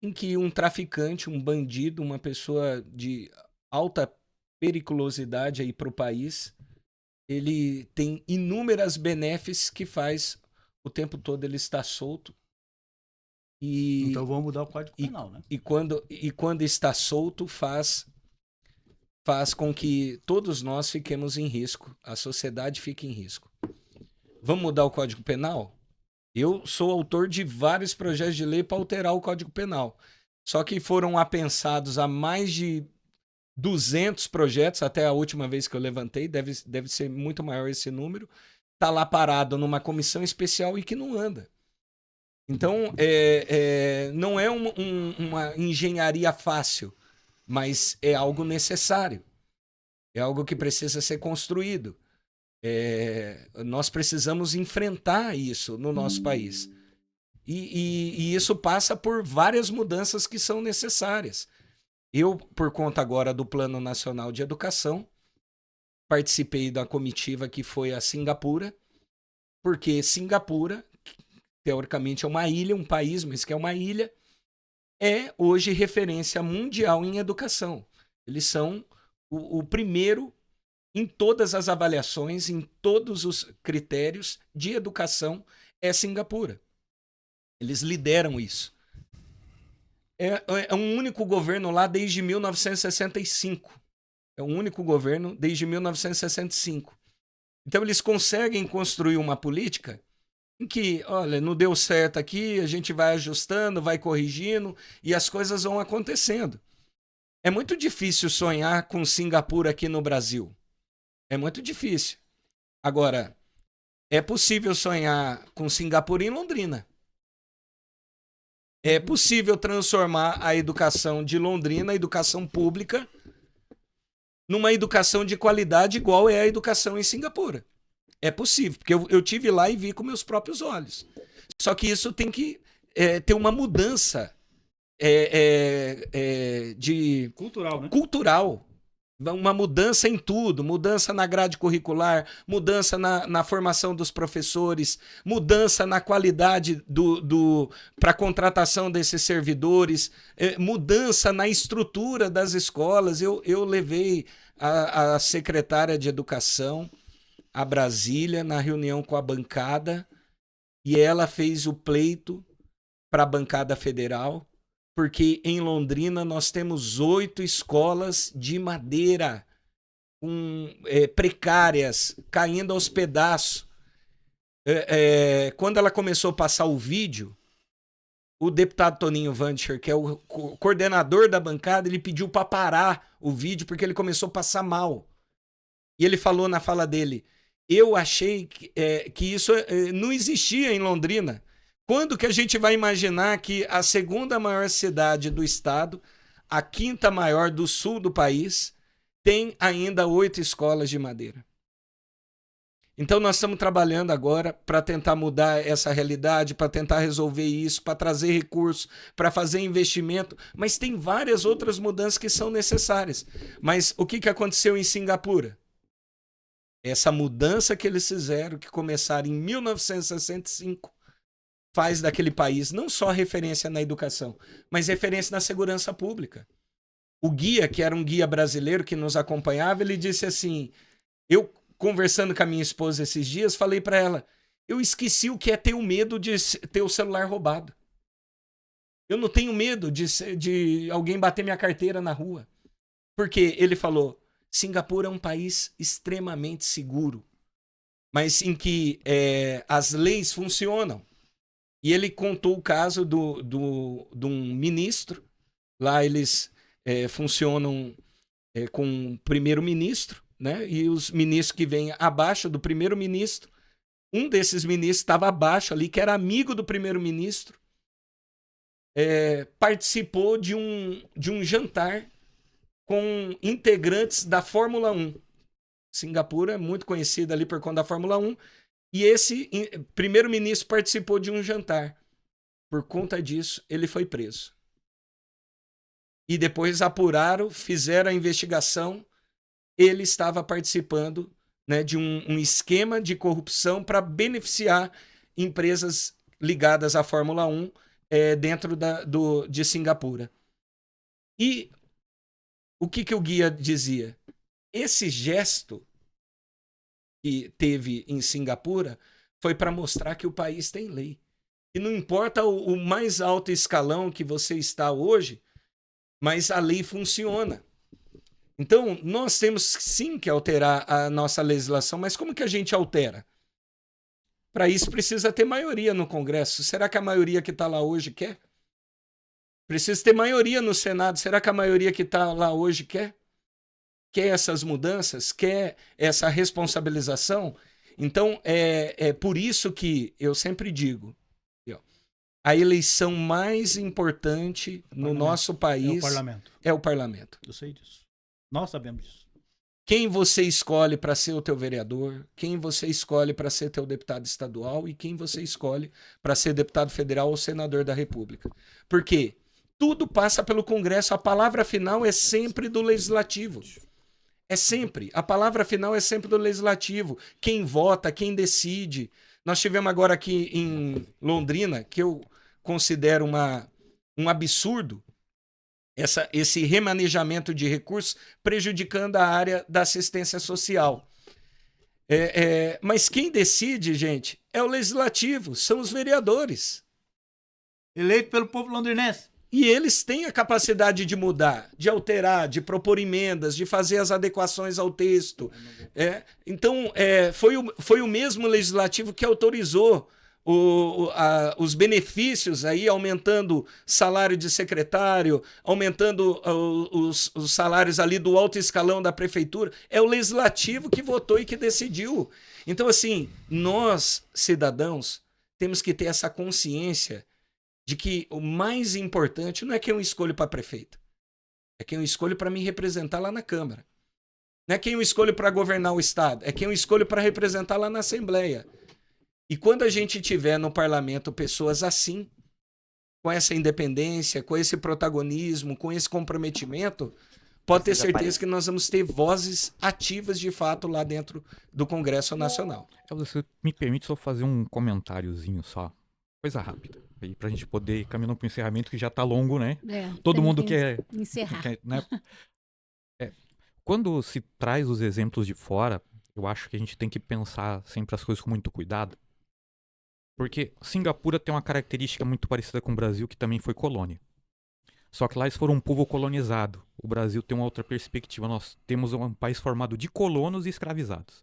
em que um traficante, um bandido, uma pessoa de alta periculosidade aí para o país, ele tem inúmeras benéficos que faz o tempo todo ele estar solto. Então vamos mudar o Código Penal, né? E quando está solto, faz com que todos nós fiquemos em risco, a sociedade fique em risco. Vamos mudar o Código Penal? Eu sou autor de vários projetos de lei para alterar o Código Penal. Só que foram apensados a mais de 200 projetos, até a última vez que eu levantei, deve ser muito maior esse número, está lá parado numa comissão especial e que não anda. Então, não é uma engenharia fácil, mas é algo necessário. É algo que precisa ser construído. Nós precisamos enfrentar isso no nosso país. E isso passa por várias mudanças que são necessárias. Eu, por conta agora do Plano Nacional de Educação, participei da comitiva que foi a Singapura, porque Singapura, teoricamente é uma ilha, um país, mas que é uma ilha, é hoje referência mundial em educação. Eles são o primeiro em todas as avaliações, em todos os critérios de educação, é Singapura. Eles lideram isso. É um único governo lá desde 1965. É um único governo desde 1965. Então eles conseguem construir uma política em que, olha, não deu certo aqui, a gente vai ajustando, vai corrigindo e as coisas vão acontecendo. É muito difícil sonhar com Singapura aqui no Brasil. É muito difícil. Agora, é possível sonhar com Singapura em Londrina. É possível transformar a educação de Londrina, a educação pública, numa educação de qualidade igual é a educação em Singapura. É possível, porque eu tive lá e vi com meus próprios olhos. Só que isso tem que ter uma mudança de Cultural, né? cultural. Uma mudança em tudo, mudança na grade curricular, mudança na formação dos professores, mudança na qualidade para a contratação desses servidores, mudança na estrutura das escolas. Eu levei a secretária de Educação a Brasília na reunião com a bancada e ela fez o pleito para a bancada federal, porque em Londrina nós temos 8 escolas de madeira precárias, caindo aos pedaços. Quando ela começou a passar o vídeo, o deputado Toninho Vancher, que é o coordenador da bancada, ele pediu para parar o vídeo porque ele começou a passar mal. E ele falou na fala dele, eu achei que isso não existia em Londrina. Quando que a gente vai imaginar que a segunda maior cidade do estado, a quinta maior do sul do país, tem ainda 8 escolas de madeira? Então nós estamos trabalhando agora para tentar mudar essa realidade, para tentar resolver isso, para trazer recursos, para fazer investimento, mas tem várias outras mudanças que são necessárias. Mas o que aconteceu em Singapura? Essa mudança que eles fizeram, que começaram em 1965, faz daquele país não só referência na educação, mas referência na segurança pública. O guia, que era um guia brasileiro que nos acompanhava, ele disse assim, eu conversando com a minha esposa esses dias, falei para ela, eu esqueci o que é ter o medo de ter o celular roubado. Eu não tenho medo de alguém bater minha carteira na rua. Porque ele falou, Singapura é um país extremamente seguro, mas em que as leis funcionam. E ele contou o caso de um ministro. Lá eles funcionam com o primeiro-ministro, né? E os ministros que vêm abaixo do primeiro-ministro, um desses ministros estava abaixo ali, que era amigo do primeiro-ministro, participou de um jantar com integrantes da Fórmula 1. Singapura é muito conhecida ali por conta da Fórmula 1. E esse primeiro-ministro participou de um jantar. Por conta disso, ele foi preso. E depois apuraram, fizeram a investigação. Ele estava participando, né, de um esquema de corrupção para beneficiar empresas ligadas à Fórmula 1 dentro de Singapura. E o que o guia dizia? Esse gesto que teve em Singapura foi para mostrar que o país tem lei. E não importa o mais alto escalão que você está hoje, mas a lei funciona. Então, nós temos sim que alterar a nossa legislação, mas como que a gente altera? Para isso precisa ter maioria no Congresso. Será que a maioria que está lá hoje quer? Precisa ter maioria no Senado. Será que a maioria que está lá hoje quer? Quer essas mudanças? Quer essa responsabilização? Então, é por isso que eu sempre digo, a eleição mais importante no nosso país é o parlamento. Eu sei disso. Nós sabemos disso. Quem você escolhe para ser o teu vereador, quem você escolhe para ser teu deputado estadual e quem você escolhe para ser deputado federal ou senador da República. Por quê? Tudo passa pelo Congresso. A palavra final é sempre do Legislativo. É sempre. A palavra final é sempre do Legislativo. Quem vota, quem decide. Nós tivemos agora aqui em Londrina, que eu considero um absurdo, esse remanejamento de recursos prejudicando a área da assistência social. Mas quem decide, gente, é o legislativo, são os vereadores. Eleito pelo povo londrinense. E eles têm a capacidade de mudar, de alterar, de propor emendas, de fazer as adequações ao texto. Então, foi o mesmo legislativo que autorizou os benefícios aí, aumentando salário de secretário, aumentando os salários ali do alto escalão da prefeitura. É o legislativo que votou e que decidiu. Então, assim, nós, cidadãos, temos que ter essa consciência de que o mais importante não é quem eu escolho para prefeito, é quem eu escolho para me representar lá na Câmara. Não é quem eu escolho para governar o Estado, é quem eu escolho para representar lá na Assembleia. E quando a gente tiver no parlamento pessoas assim, com essa independência, com esse protagonismo, com esse comprometimento, pode ter certeza que nós vamos ter vozes ativas de fato lá dentro do Congresso Nacional. Se me permite só fazer um comentáriozinho só, coisa rápida, aí pra gente poder ir caminhando pro encerramento que já tá longo, né? Todo mundo quer encerrar. Né? Quando se traz os exemplos de fora, eu acho que a gente tem que pensar sempre as coisas com muito cuidado. Porque Singapura tem uma característica muito parecida com o Brasil, que também foi colônia. Só que lá eles foram um povo colonizado. O Brasil tem uma outra perspectiva. Nós temos um país formado de colonos e escravizados.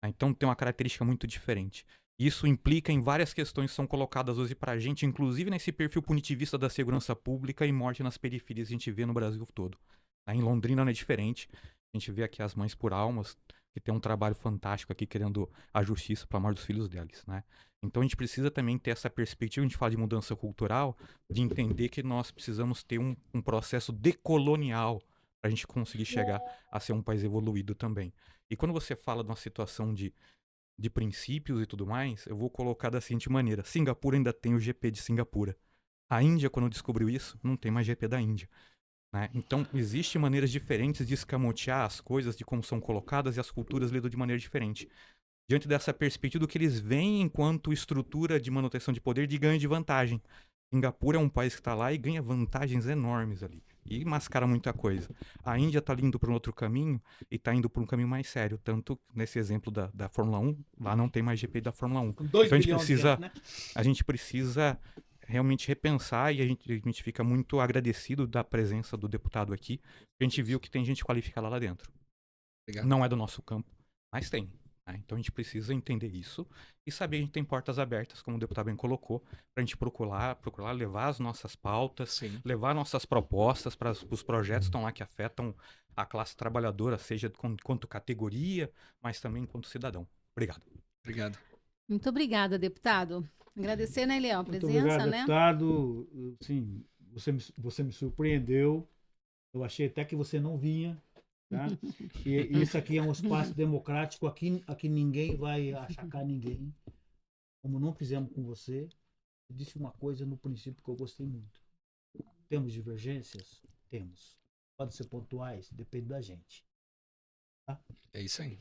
Então tem uma característica muito diferente. Isso implica em várias questões que são colocadas hoje pra gente, inclusive nesse perfil punitivista da segurança pública e morte nas periferias que a gente vê no Brasil todo. Em Londrina não é diferente. A gente vê aqui as mães por almas, que tem um trabalho fantástico aqui querendo a justiça para a morte dos filhos deles, né? Então a gente precisa também ter essa perspectiva, a gente fala de mudança cultural, de entender que nós precisamos ter um processo decolonial para a gente conseguir chegar a ser um país evoluído também. E quando você fala de uma situação de princípios e tudo mais, eu vou colocar da seguinte maneira: Singapura ainda tem o GP de Singapura. A Índia, quando descobriu isso, não tem mais GP da Índia. Né? Então, existem maneiras diferentes de escamotear as coisas, de como são colocadas, e as culturas lidam de maneira diferente. Diante dessa perspectiva do que eles veem enquanto estrutura de manutenção de poder, de ganho de vantagem. Singapura é um país que está lá e ganha vantagens enormes ali. E mascara muita coisa. A Índia está indo para um outro caminho e está indo para um caminho mais sério. Tanto nesse exemplo da Fórmula 1, lá não tem mais GP da Fórmula 1. Com 2 então bilhões a gente precisa realmente repensar, e a gente fica muito agradecido da presença do deputado aqui. A gente viu que tem gente qualificada lá dentro. Obrigado. Não é do nosso campo, mas tem. Né? Então a gente precisa entender isso e saber que a gente tem portas abertas, como o deputado bem colocou, para a gente procurar levar as nossas pautas, Sim. levar nossas propostas para os projetos que estão lá que afetam a classe trabalhadora, seja quanto categoria, mas também enquanto cidadão. Obrigado. Obrigado. Muito obrigada, deputado. Agradecer, né, Leão, a Muito presença, obrigado, né? deputado. Sim, você me surpreendeu. Eu achei até que você não vinha. Tá? E isso aqui é um espaço democrático. Aqui ninguém vai achacar ninguém. Como não fizemos com você. Eu disse uma coisa no princípio que eu gostei muito. Temos divergências? Temos. Podem ser pontuais? Depende da gente. Tá? É isso aí.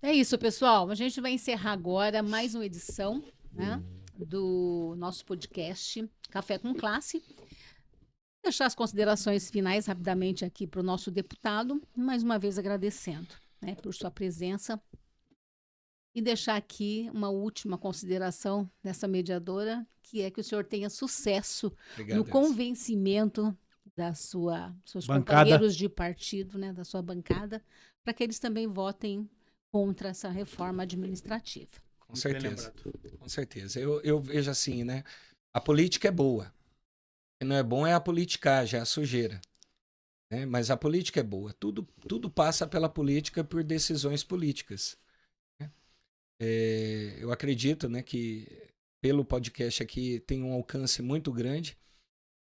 É isso, pessoal. A gente vai encerrar agora mais uma edição, né, do nosso podcast Café com Classe. Deixar as considerações finais rapidamente aqui para o nosso deputado, mais uma vez agradecendo, né, por sua presença, e deixar aqui uma última consideração dessa mediadora, que é que o senhor tenha sucesso Obrigado, no Elza. convencimento seus Bancada. companheiros de partido, né, da sua bancada, para que eles também votem contra essa reforma administrativa. Com certeza. Com certeza. Eu vejo assim, né? A política é boa. O que não é bom é a politicagem, é a sujeira. Né? Mas a política é boa. Tudo passa pela política, por decisões políticas. Né? Eu acredito, né, que pelo podcast aqui tem um alcance muito grande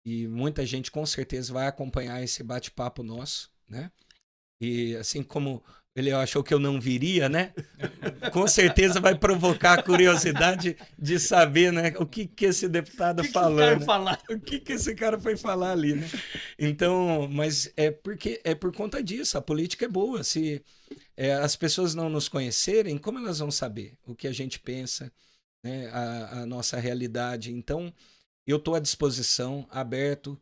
e muita gente com certeza vai acompanhar esse bate-papo nosso, né? E assim como ele achou que eu não viria, né? Com certeza vai provocar a curiosidade de saber, né? O que esse deputado falou. O que esse cara foi falar ali, né? Então, mas é por conta disso. A política é boa. Se as pessoas não nos conhecerem, como elas vão saber o que a gente pensa, né? A nossa realidade. Então, eu estou à disposição, aberto.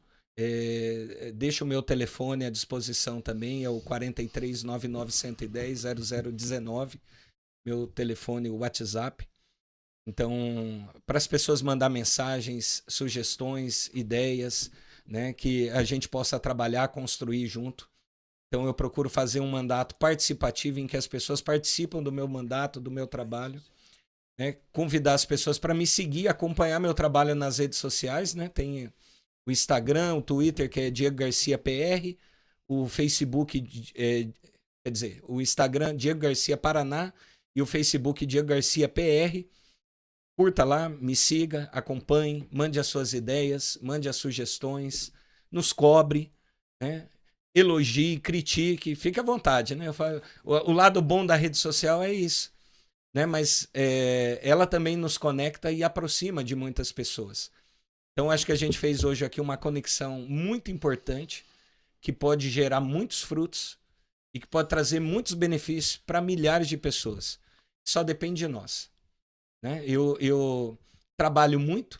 Deixo o meu telefone à disposição também, é o 43 99 110 0019, meu telefone, o WhatsApp. Então, para as pessoas mandar mensagens, sugestões, ideias, né, que a gente possa trabalhar, construir junto. Então, eu procuro fazer um mandato participativo em que as pessoas participam do meu mandato, do meu trabalho. Né, convidar as pessoas para me seguir, acompanhar meu trabalho nas redes sociais, né? Tem o Instagram, o Twitter, que é Diego Garcia PR, o Facebook, quer dizer, o Instagram Diego Garcia Paraná e o Facebook Diego Garcia PR. Curta lá, me siga, acompanhe, mande as suas ideias, mande as sugestões, nos cobre, né? Elogie, critique, fique à vontade, né? O lado bom da rede social é isso, né? Mas ela também nos conecta e aproxima de muitas pessoas. Então, acho que a gente fez hoje aqui uma conexão muito importante, que pode gerar muitos frutos e que pode trazer muitos benefícios para milhares de pessoas. Só depende de nós. Né? Eu trabalho muito,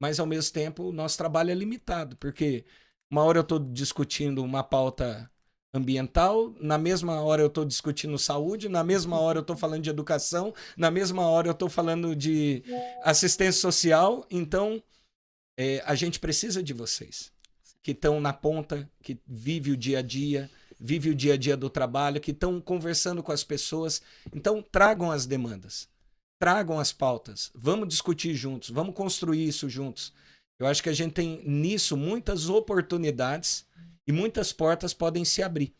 mas ao mesmo tempo o nosso trabalho é limitado, porque uma hora eu estou discutindo uma pauta ambiental, na mesma hora eu estou discutindo saúde, na mesma hora eu estou falando de educação, na mesma hora eu estou falando de assistência social. Então, a gente precisa de vocês, que estão na ponta, que vive o dia a dia do trabalho, que estão conversando com as pessoas. Então, tragam as demandas. Tragam as pautas, vamos discutir juntos, vamos construir isso juntos. Eu acho que a gente tem nisso muitas oportunidades e muitas portas podem se abrir.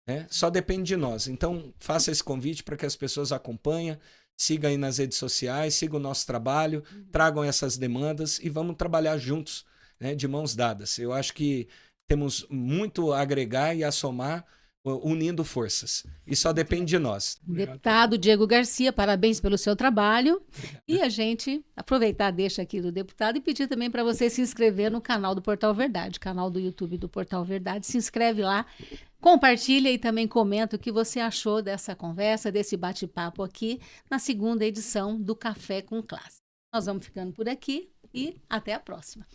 Né? Só depende de nós. Então, faça esse convite para que as pessoas acompanhem, sigam aí nas redes sociais, sigam o nosso trabalho, tragam essas demandas e vamos trabalhar juntos, né? De mãos dadas. Eu acho que temos muito a agregar e a somar, unindo forças. E só depende de nós. Deputado Diego Garcia, parabéns pelo seu trabalho. E a gente aproveitar, deixa aqui do deputado e pedir também para você se inscrever no canal do Portal Verdade, canal do YouTube do Portal Verdade. Se inscreve lá, compartilha e também comenta o que você achou dessa conversa, desse bate-papo aqui na segunda edição do Café com Classe. Nós vamos ficando por aqui e até a próxima.